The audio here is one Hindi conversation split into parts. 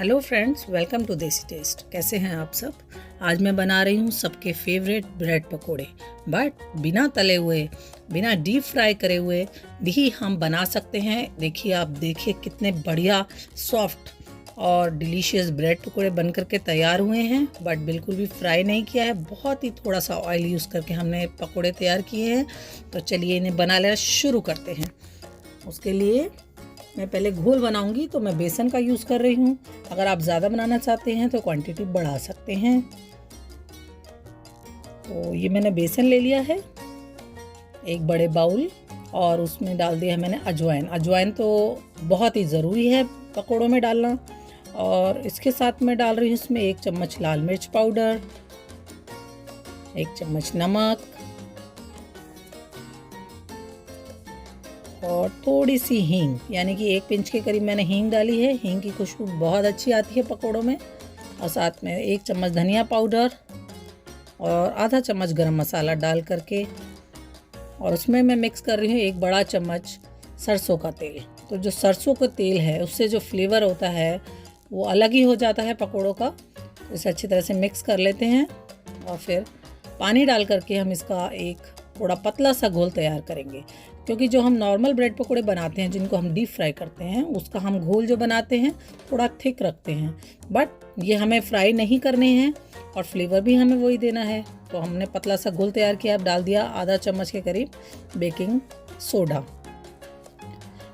हेलो फ्रेंड्स, वेलकम टू देसी टेस्ट। कैसे हैं आप सब। आज मैं बना रही हूँ सबके फेवरेट ब्रेड पकोड़े, बट बिना तले हुए, बिना डीप फ्राई करे हुए भी हम बना सकते हैं। देखिए कितने बढ़िया सॉफ्ट और डिलीशियस ब्रेड पकोड़े बन करके तैयार हुए हैं, बट बिल्कुल भी फ्राई नहीं किया है। बहुत ही थोड़ा सा ऑयल यूज़ करके हमने पकोड़े तैयार किए हैं। तो चलिए इन्हें बना लेना शुरू करते हैं। उसके लिए मैं पहले घोल बनाऊंगी, तो मैं बेसन का यूज़ कर रही हूँ। अगर आप ज़्यादा बनाना चाहते हैं तो क्वांटिटी बढ़ा सकते हैं। तो ये मैंने बेसन ले लिया है एक बड़े बाउल, और उसमें डाल दिया है मैंने अजवाइन। अजवाइन तो बहुत ही ज़रूरी है पकोड़ों में डालना। और इसके साथ मैं डाल रही हूँ इसमें 1 चम्मच लाल मिर्च पाउडर, 1 चम्मच नमक और थोड़ी सी हींग, यानी कि 1 पिंच के करीब मैंने हींग डाली है। हींग की खुशबू बहुत अच्छी आती है पकोड़ों में। और साथ में 1 चम्मच धनिया पाउडर और आधा चम्मच गरम मसाला डाल करके, और उसमें मैं मिक्स कर रही हूँ 1 बड़ा चम्मच सरसों का तेल। तो जो सरसों का तेल है उससे जो फ्लेवर होता है वो अलग ही हो जाता है पकोड़ों का। तो इसे अच्छी तरह से मिक्स कर लेते हैं और फिर पानी डाल करके हम इसका एक थोड़ा पतला सा घोल तैयार करेंगे। क्योंकि जो हम नॉर्मल ब्रेड पकोड़े बनाते हैं, जिनको हम डीप फ्राई करते हैं, उसका हम घोल जो बनाते हैं थोड़ा थिक रखते हैं, बट ये हमें फ्राई नहीं करने हैं और फ्लेवर भी हमें वही देना है। तो हमने पतला सा घोल तैयार किया। अब डाल दिया आधा चम्मच के करीब बेकिंग सोडा।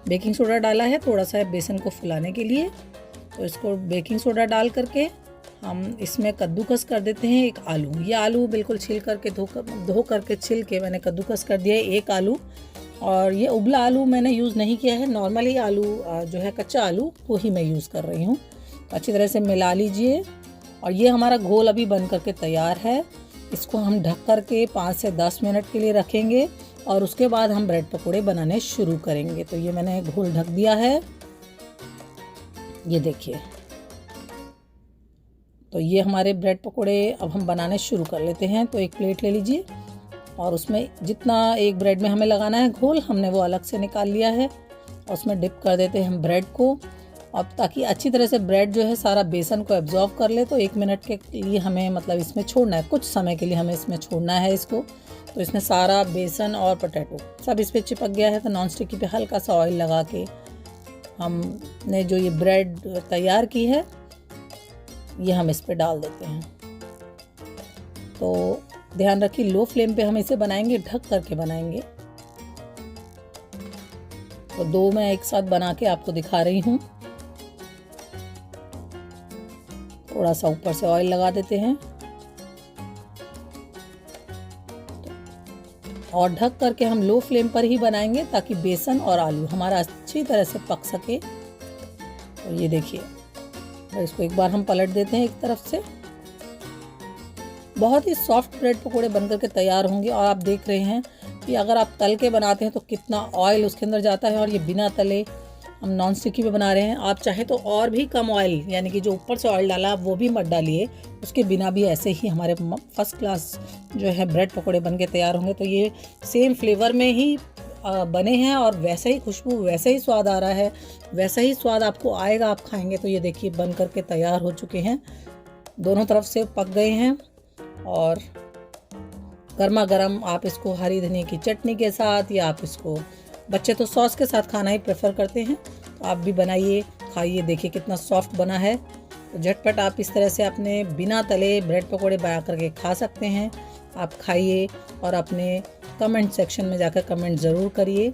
बेकिंग सोडा डाला है थोड़ा सा बेसन को फुलाने के लिए। तो इसको बेकिंग सोडा डाल करके हम इसमें कद्दूकस कर देते हैं 1 आलू। ये आलू बिल्कुल छील करके धो करके छिल के मैंने कद्दूकस कर दिया है 1 आलू। और ये उबला आलू मैंने यूज़ नहीं किया है, नॉर्मली आलू जो है कच्चा आलू वो ही मैं यूज़ कर रही हूँ। अच्छी तरह से मिला लीजिए। और ये हमारा घोल अभी बन करके तैयार है। इसको हम ढक करके 5 से 10 मिनट के लिए रखेंगे और उसके बाद हम ब्रेड पकोड़े बनाने शुरू करेंगे। तो ये मैंने घोल ढक दिया है, ये देखिए। तो ये हमारे ब्रेड पकोड़े अब हम बनाने शुरू कर लेते हैं। तो एक प्लेट ले लीजिए और उसमें जितना एक ब्रेड में हमें लगाना है घोल, हमने वो अलग से निकाल लिया है। और उसमें डिप कर देते हैं हम ब्रेड को। अब ताकि अच्छी तरह से ब्रेड जो है सारा बेसन को एब्जॉर्व कर ले, तो 1 मिनट के लिए हमें मतलब इसमें छोड़ना है, कुछ समय के लिए हमें इसमें छोड़ना है इसको। तो इसमें सारा बेसन और पोटैटो सब इस पर चिपक गया है। तो नॉन स्टिकी पे हल्का सा ऑयल लगा के हमने जो ये ब्रेड तैयार की है ये हम इस पर डाल देते हैं। तो ध्यान रखिए लो फ्लेम पे हम इसे बनाएंगे, ढक करके बनाएंगे। तो 2 मैं एक साथ बना के आपको दिखा रही हूँ। थोड़ा सा ऊपर से ऑयल लगा देते हैं और ढक करके हम लो फ्लेम पर ही बनाएंगे ताकि बेसन और आलू हमारा अच्छी तरह से पक सके। तो ये देखिए, तो इसको एक बार हम पलट देते हैं एक तरफ से। बहुत ही सॉफ्ट ब्रेड पकोड़े बन करके तैयार होंगे। और आप देख रहे हैं कि अगर आप तल के बनाते हैं तो कितना ऑयल उसके अंदर जाता है, और ये बिना तले हम नॉन स्टिकी पे बना रहे हैं। आप चाहे तो और भी कम ऑयल, यानी कि जो ऊपर से ऑयल डाला आप वो भी मत डालिए, उसके बिना भी ऐसे ही हमारे फर्स्ट क्लास जो है ब्रेड पकोड़े बन के तैयार होंगे। तो ये सेम फ्लेवर में ही बने हैं और वैसे ही खुशबू, वैसे ही स्वाद आ रहा है, वैसा ही स्वाद आपको आएगा आप खाएंगे। तो ये देखिए बन करके तैयार हो चुके हैं, दोनों तरफ से पक गए हैं। और गर्मा गर्म आप इसको हरी धनिया की चटनी के साथ, या आप इसको, बच्चे तो सॉस के साथ खाना ही प्रेफर करते हैं, तो आप भी बनाइए, खाइए। देखिए कितना सॉफ्ट बना है। तो झटपट आप इस तरह से अपने बिना तले ब्रेड पकोड़े बना करके खा सकते हैं। आप खाइए और अपने कमेंट सेक्शन में जाकर कमेंट ज़रूर करिए।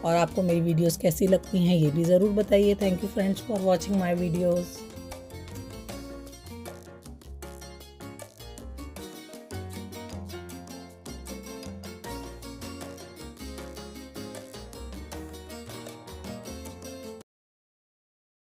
और आपको मेरी वीडियोस कैसी लगती हैं ये भी ज़रूर बताइए। Thank you friends for watching my videos.